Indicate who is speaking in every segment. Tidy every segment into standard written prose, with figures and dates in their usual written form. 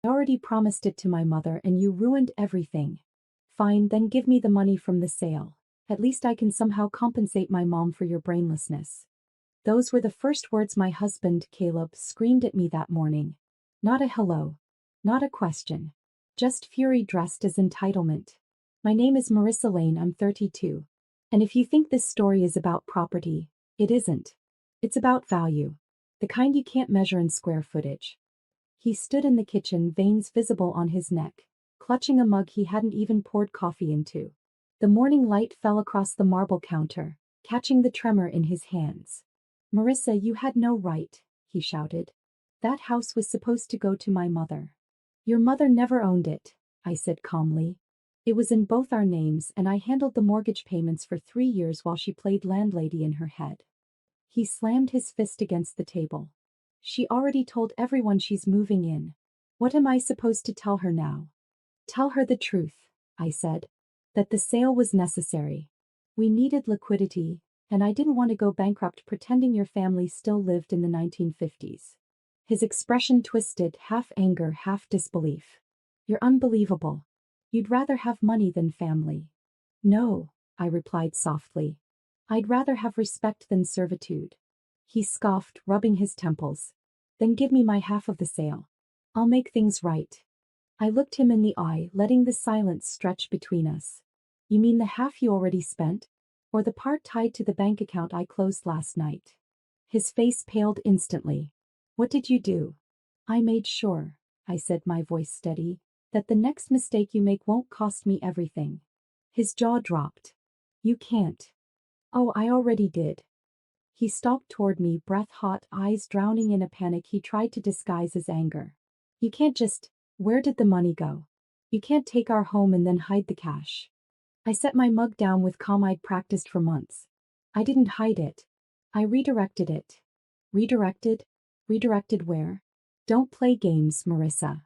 Speaker 1: I already promised it to my mother and you ruined everything. Fine, then give me the money from the sale. At least I can somehow compensate my mom for your brainlessness. Those were the first words my husband, Caleb, screamed at me that morning. Not a hello. Not a question. Just fury dressed as entitlement. My name is Marissa Lane, I'm 32. And if you think this story is about property, it isn't. It's about value. The kind you can't measure in square footage. He stood in the kitchen, veins visible on his neck, clutching a mug he hadn't even poured coffee into. The morning light fell across the marble counter, catching the tremor in his hands. Marissa, you had no right, he shouted. That house was supposed to go to my mother. Your mother never owned it, I said calmly. It was in both our names and I handled the mortgage payments for 3 years while she played landlady in her head. He slammed his fist against the table. She already told everyone she's moving in. What am I supposed to tell her now? Tell her the truth, I said. That the sale was necessary. We needed liquidity, and I didn't want to go bankrupt pretending your family still lived in the 1950s. His expression twisted, half anger, half disbelief. You're unbelievable. You'd rather have money than family. No, I replied softly. I'd rather have respect than servitude. He scoffed, rubbing his temples. Then give me my half of the sale. I'll make things right. I looked him in the eye, letting the silence stretch between us. You mean the half you already spent? Or the part tied to the bank account I closed last night? His face paled instantly. What did you do? I made sure, I said, my voice steady, that the next mistake you make won't cost me everything. His jaw dropped. You can't. Oh, I already did. He stalked toward me, breath hot, eyes drowning in a panic he tried to disguise as anger. You can't just. Where did the money go? You can't take our home and then hide the cash. I set my mug down with calm. I'd practiced for months. I didn't hide it. I redirected it. Redirected? Redirected where? Don't play games, Marissa.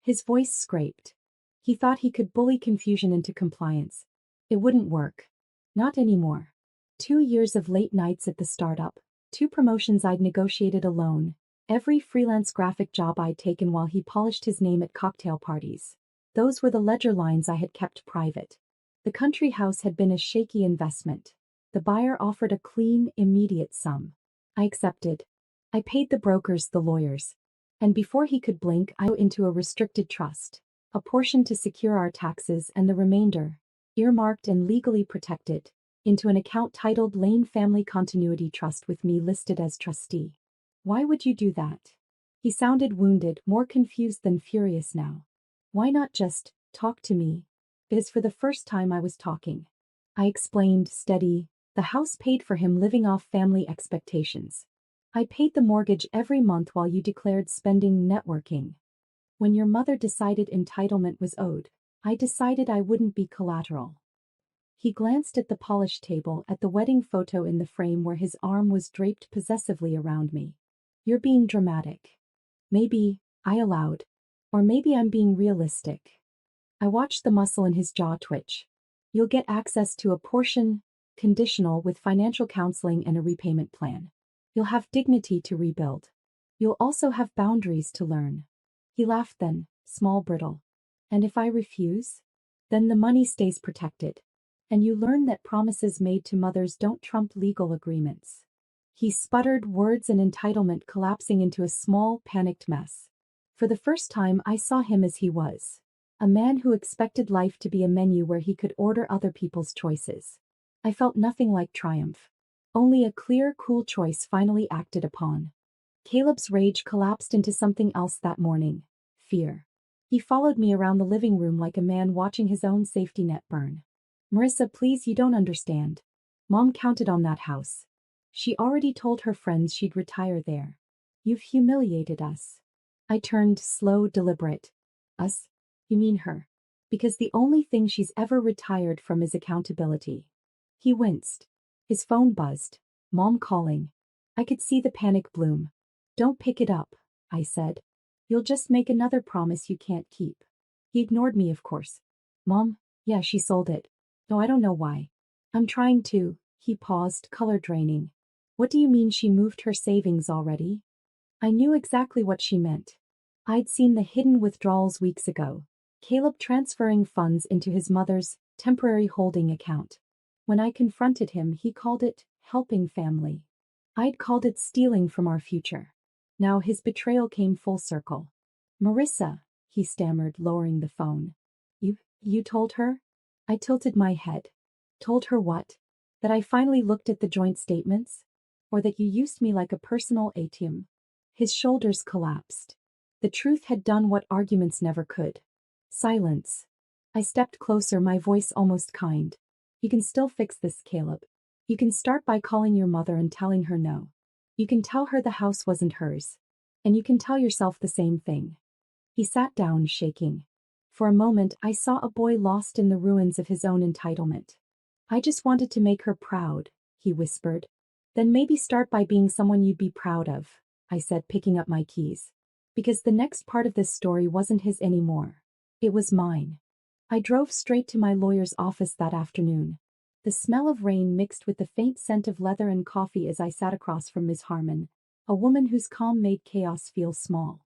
Speaker 1: His voice scraped. He thought he could bully confusion into compliance. It wouldn't work. Not anymore. 2 years of late nights at the startup, 2 promotions I'd negotiated alone, every freelance graphic job I'd taken while he polished his name at cocktail parties. Those were the ledger lines I had kept private. The country house had been a shaky investment. The buyer offered a clean, immediate sum. I accepted. I paid the brokers, the lawyers. And before he could blink, I went into a restricted trust, a portion to secure our taxes and the remainder, earmarked and legally protected, into an account titled Lane Family Continuity Trust with me listed as trustee. Why would you do that? He sounded wounded, more confused than furious now. Why not just talk to me? Because for the first time I was talking. I explained, steady, the house paid for him living off family expectations. I paid the mortgage every month while you declared spending networking. When your mother decided entitlement was owed, I decided I wouldn't be collateral. He glanced at the polished table, at the wedding photo in the frame where his arm was draped possessively around me. You're being dramatic. Maybe, I allowed. Or maybe I'm being realistic. I watched the muscle in his jaw twitch. You'll get access to a portion, conditional, with financial counseling and a repayment plan. You'll have dignity to rebuild. You'll also have boundaries to learn. He laughed then, small, brittle. And if I refuse? Then the money stays protected. And you learn that promises made to mothers don't trump legal agreements. He sputtered, words and entitlement collapsing into a small, panicked mess. For the first time I saw him as he was. A man who expected life to be a menu where he could order other people's choices. I felt nothing like triumph. Only a clear, cool choice finally acted upon. Caleb's rage collapsed into something else that morning. Fear. He followed me around the living room like a man watching his own safety net burn. Marissa, please, you don't understand. Mom counted on that house. She already told her friends she'd retire there. You've humiliated us. I turned, slow, deliberate. Us? You mean her? Because the only thing she's ever retired from is accountability. He winced. His phone buzzed. Mom calling. I could see the panic bloom. Don't pick it up, I said. You'll just make another promise you can't keep. He ignored me, of course. Mom? Yeah, she sold it. No, I don't know why. I'm trying to. He paused, color draining. What do you mean she moved her savings already? I knew exactly what she meant. I'd seen the hidden withdrawals weeks ago. Caleb transferring funds into his mother's temporary holding account. When I confronted him, he called it helping family. I'd called it stealing from our future. Now his betrayal came full circle. Marissa, he stammered, lowering the phone. You told her? I tilted my head. Told her what? That I finally looked at the joint statements? Or that you used me like a personal ATM? His shoulders collapsed. The truth had done what arguments never could. Silence. I stepped closer, my voice almost kind. You can still fix this, Caleb. You can start by calling your mother and telling her no. You can tell her the house wasn't hers. And you can tell yourself the same thing. He sat down, shaking. For a moment, I saw a boy lost in the ruins of his own entitlement. I just wanted to make her proud, he whispered. Then maybe start by being someone you'd be proud of, I said, picking up my keys. Because the next part of this story wasn't his anymore. It was mine. I drove straight to my lawyer's office that afternoon. The smell of rain mixed with the faint scent of leather and coffee as I sat across from Ms. Harmon, a woman whose calm made chaos feel small.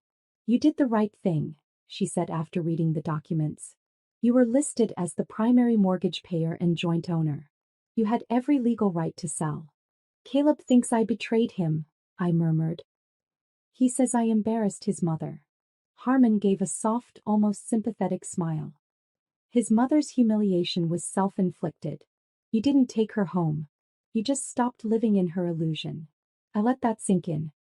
Speaker 1: You did the right thing, she said after reading the documents. You were listed as the primary mortgage payer and joint owner. You had every legal right to sell. Caleb thinks I betrayed him, I murmured. He says I embarrassed his mother. Harmon gave a soft, almost sympathetic smile. His mother's humiliation was self-inflicted. You didn't take her home. You just stopped living in her illusion. I let that sink in.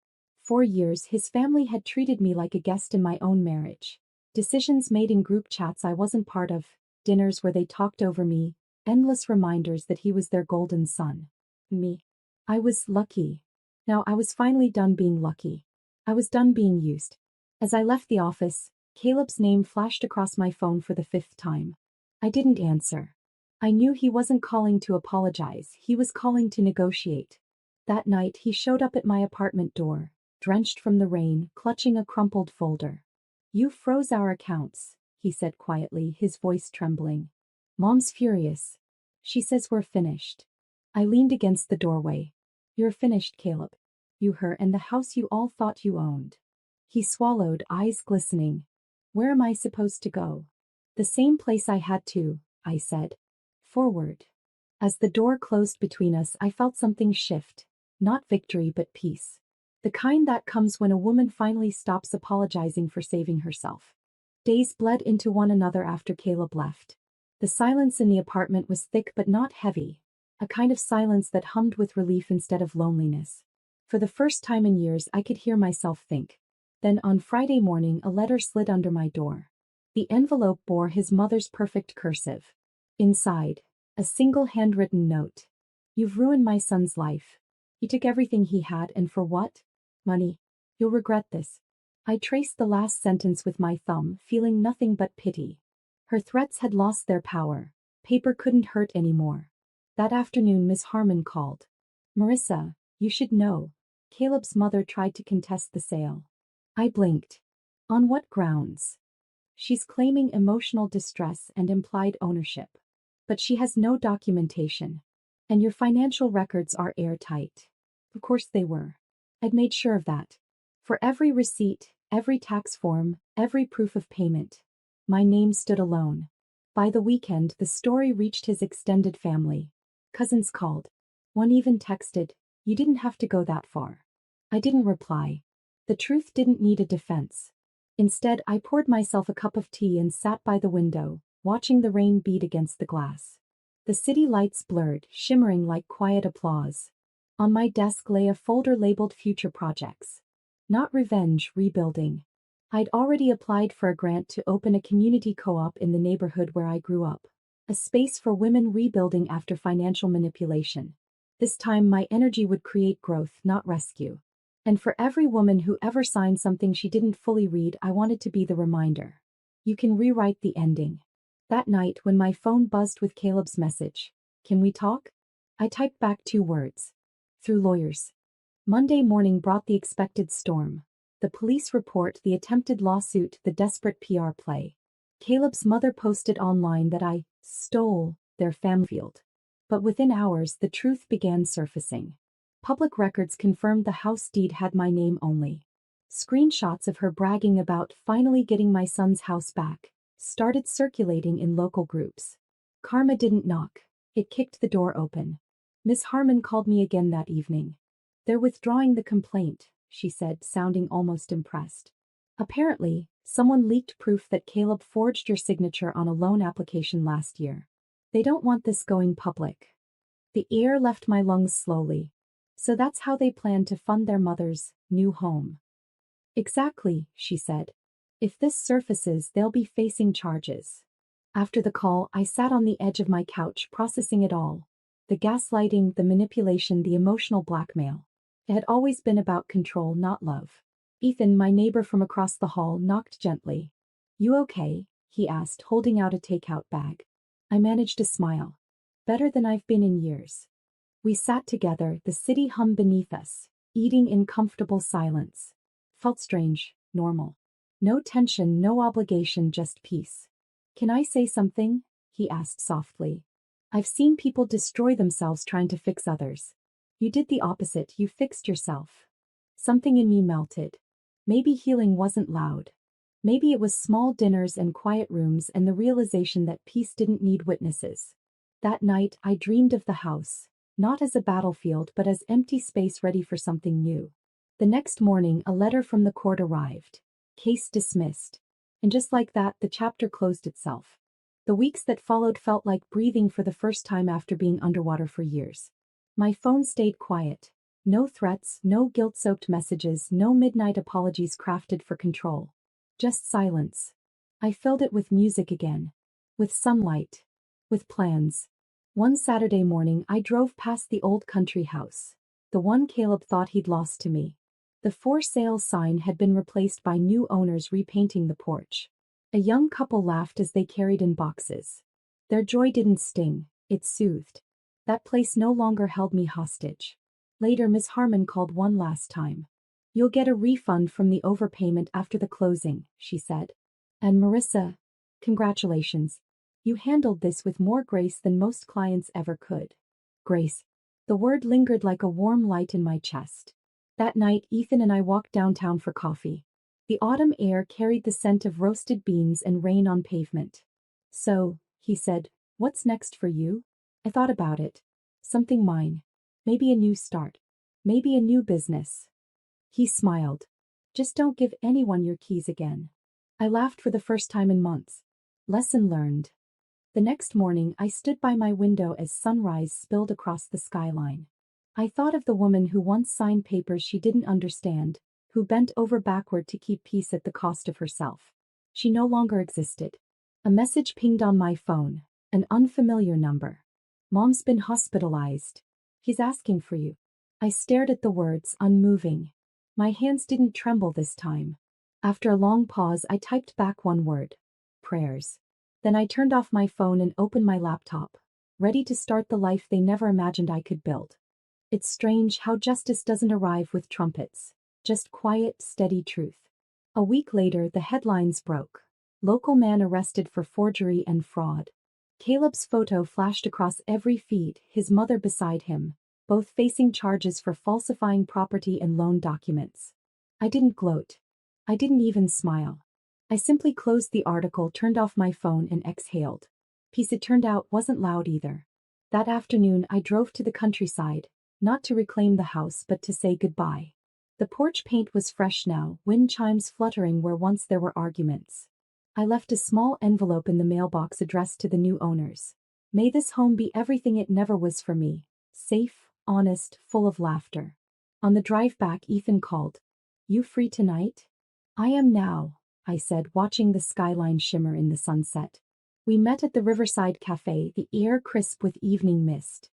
Speaker 1: For years, his family had treated me like a guest in my own marriage. Decisions made in group chats I wasn't part of, dinners where they talked over me, endless reminders that he was their golden son. Me. I was lucky. Now I was finally done being lucky. I was done being used. As I left the office, Caleb's name flashed across my phone for the 5th time. I didn't answer. I knew he wasn't calling to apologize, he was calling to negotiate. That night he showed up at my apartment door, drenched from the rain, clutching a crumpled folder. You froze our accounts, he said quietly, his voice trembling. Mom's furious. She says we're finished. I leaned against the doorway. You're finished, Caleb. You, her, and the house you all thought you owned. He swallowed, eyes glistening. Where am I supposed to go? The same place I had to, I said. Forward. As the door closed between us, I felt something shift. Not victory, but peace. The kind that comes when a woman finally stops apologizing for saving herself. Days bled into one another after Caleb left. The silence in the apartment was thick but not heavy. A kind of silence that hummed with relief instead of loneliness. For the first time in years, I could hear myself think. Then on Friday morning, a letter slid under my door. The envelope bore his mother's perfect cursive. Inside, a single handwritten note. You've ruined my son's life. You took everything he had, and for what? Money. You'll regret this. I traced the last sentence with my thumb, feeling nothing but pity. Her threats had lost their power. Paper couldn't hurt anymore. That afternoon, Miss Harmon called. Marissa, you should know. Caleb's mother tried to contest the sale. I blinked. On what grounds? She's claiming emotional distress and implied ownership. But she has no documentation. And your financial records are airtight. Of course they were. I'd made sure of that. For every receipt, every tax form, every proof of payment, my name stood alone. By the weekend, the story reached his extended family. Cousins called. One even texted, "You didn't have to go that far." I didn't reply. The truth didn't need a defense. Instead, I poured myself a cup of tea and sat by the window, watching the rain beat against the glass. The city lights blurred, shimmering like quiet applause. On my desk lay a folder labeled Future Projects. Not revenge, rebuilding. I'd already applied for a grant to open a community co-op in the neighborhood where I grew up. A space for women rebuilding after financial manipulation. This time my energy would create growth, not rescue. And for every woman who ever signed something she didn't fully read, I wanted to be the reminder. You can rewrite the ending. That night, when my phone buzzed with Caleb's message, "Can we talk?" I typed back 2 words. Through lawyers. Monday morning brought the expected storm. The police report, the attempted lawsuit, the desperate PR play. Caleb's mother posted online that I stole their family field. But within hours, the truth began surfacing. Public records confirmed the house deed had my name only. Screenshots of her bragging about finally getting my son's house back started circulating in local groups. Karma didn't knock. It kicked the door open. Miss Harmon called me again that evening. "They're withdrawing the complaint," she said, sounding almost impressed. "Apparently, someone leaked proof that Caleb forged your signature on a loan application last year. They don't want this going public." The air left my lungs slowly. So that's how they plan to fund their mother's new home. "Exactly," she said. "If this surfaces, they'll be facing charges." After the call, I sat on the edge of my couch processing it all. The gaslighting, the manipulation, the emotional blackmail. It had always been about control, not love. Ethan, my neighbor from across the hall, knocked gently. "You okay?" he asked, holding out a takeout bag. I managed to smile. "Better than I've been in years." We sat together, the city hummed beneath us, eating in comfortable silence. Felt strange, normal. No tension, no obligation, just peace. "Can I say something?" he asked softly. "I've seen people destroy themselves trying to fix others. You did the opposite, you fixed yourself." Something in me melted. Maybe healing wasn't loud. Maybe it was small dinners and quiet rooms and the realization that peace didn't need witnesses. That night, I dreamed of the house, not as a battlefield but as empty space ready for something new. The next morning, a letter from the court arrived. Case dismissed. And just like that, the chapter closed itself. The weeks that followed felt like breathing for the first time after being underwater for years. My phone stayed quiet. No threats, no guilt-soaked messages, no midnight apologies crafted for control. Just silence. I filled it with music again. With sunlight. With plans. One Saturday morning, I drove past the old country house. The one Caleb thought he'd lost to me. The for sale sign had been replaced by new owners repainting the porch. A young couple laughed as they carried in boxes. Their joy didn't sting, it soothed. That place no longer held me hostage. Later, Miss Harmon called one last time. "You'll get a refund from the overpayment after the closing," she said. "And Marissa, congratulations. You handled this with more grace than most clients ever could." Grace. The word lingered like a warm light in my chest. That night, Ethan and I walked downtown for coffee. The autumn air carried the scent of roasted beans and rain on pavement. "So," he said, "what's next for you?" I thought about it. Something mine. Maybe a new start. Maybe a new business. He smiled. "Just don't give anyone your keys again." I laughed for the first time in months. Lesson learned. The next morning, I stood by my window as sunrise spilled across the skyline. I thought of the woman who once signed papers she didn't understand, who bent over backward to keep peace at the cost of herself. She no longer existed. A message pinged on my phone. An unfamiliar number. "Mom's been hospitalized. He's asking for you." I stared at the words, unmoving. My hands didn't tremble this time. After a long pause, I typed back one word. "Prayers." Then I turned off my phone and opened my laptop, ready to start the life they never imagined I could build. It's strange how justice doesn't arrive with trumpets. Just quiet, steady truth. A week later, the headlines broke. Local man arrested for forgery and fraud. Caleb's photo flashed across every feed, his mother beside him, both facing charges for falsifying property and loan documents. I didn't gloat. I didn't even smile. I simply closed the article, turned off my phone, and exhaled. Peace, it turned out, wasn't loud either. That afternoon, I drove to the countryside, not to reclaim the house but to say goodbye. The porch paint was fresh now, wind chimes fluttering where once there were arguments. I left a small envelope in the mailbox addressed to the new owners. May this home be everything it never was for me. Safe, honest, full of laughter. On the drive back, Ethan called. "You free tonight?" "I am now," I said, watching the skyline shimmer in the sunset. We met at the Riverside Cafe, the air crisp with evening mist.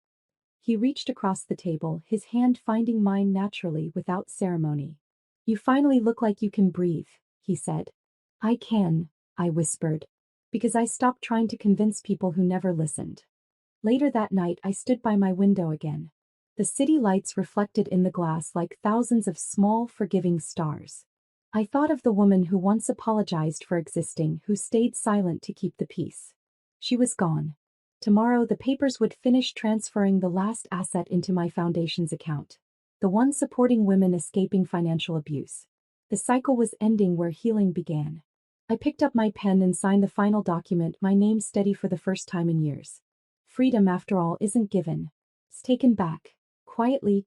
Speaker 1: He reached across the table, his hand finding mine naturally without ceremony. "You finally look like you can breathe," he said. "I can," I whispered, because I stopped trying to convince people who never listened. Later that night, I stood by my window again. The city lights reflected in the glass like thousands of small, forgiving stars. I thought of the woman who once apologized for existing, who stayed silent to keep the peace. She was gone. Tomorrow, the papers would finish transferring the last asset into my foundation's account. The one supporting women escaping financial abuse. The cycle was ending where healing began. I picked up my pen and signed the final document, my name steady for the first time in years. Freedom, after all, isn't given. It's taken back. Quietly,